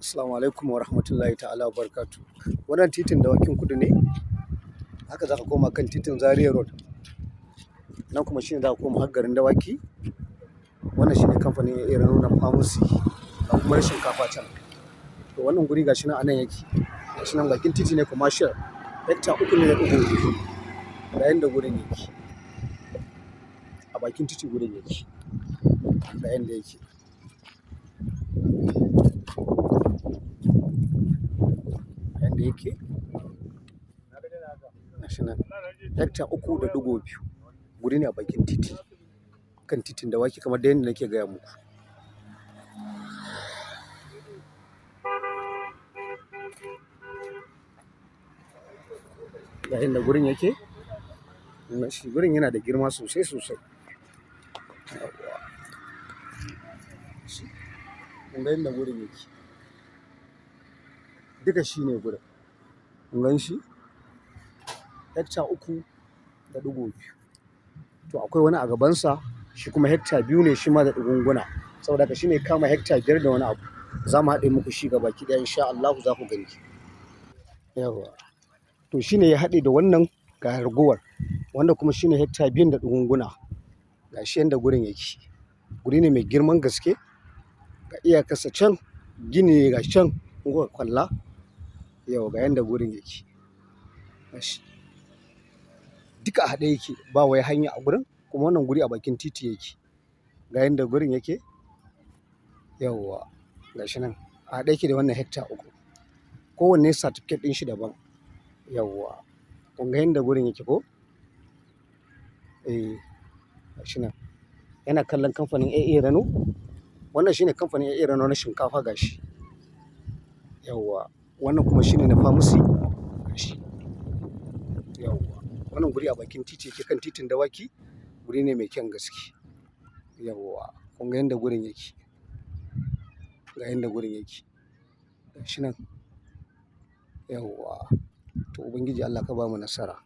Assalamu alaikum wa rahmatullahi ta'ala wa barakatu. Wannan titin Dawakin Kudu ne, haka za ka koma kan titin Zaria Road. Nan kuma shine za ka koma har garin Dawaki. Wannan shine kamfanin AA Rano na Pharmacy da kuma rashin shinkafa can. To wannan guri gashi nan anan yake. Gashi nan bakin titi ne commercial. Hekta 3 ne da ɗigo da yanda gurin yake. A bakin titi gurin yake. Da yanda yake. Yanda yake. Gashi nan. Hekta 3.2 guri ne a bakin titi. Kan titin Dawaki kamar da yanda nake gaya muku. Da yanda gurin yake. Shi gurin yana da girma sosai sosai. Kun ga yanda gurin yake. Duka shi ne gurin. Kun gan shi? Hekta 3.2. To akwai wani a gabansa shi kuma hekta 2 ne shi ma da ɗugunguna. Saboda haka shi ne kama hekta 5 da wani abu. Za mu haɗe muku shi gabaki ɗaya insha Allah za ku gani. Yawwa. To shi ne ya haɗe da wannan ga ragowar. Wanda kuma shi ne hekta 2 da ɗugunguna. Ga shi yanda gurin yake. Guri ne mai girman gaske. Ga iyakarsa can gini ga can in kuka kalla. Yau ga yanda gurin yake. Gashi. Duka a haɗe yake ba wai hanya a gurin kuma wannan guri a bakin titi yake. Ga yanda gurin yake. Yawwa. Gashi nan a haɗe yake da wannan hekta 3. Kowanne certificate ɗin shi daban. Yawwa. Kun ga yanda gurin yake ko? Gashi nan. Yana kallon kamfanin AA Rano. Wannan shine kamfanin AA Rano na shinkafa gashi. Yawwa. Wannan kuma shine na pharmacy gashi. Yawwa. Wannan guri a bakin titi yake kan titin Dawaki. Guri ne mai kyan gaske. Yawwa. Kun ga yanda gurin yake. Ga yanda gurin yake. Gashi nan. Yawwa. To Ubangiji Allah ka bamu nasara.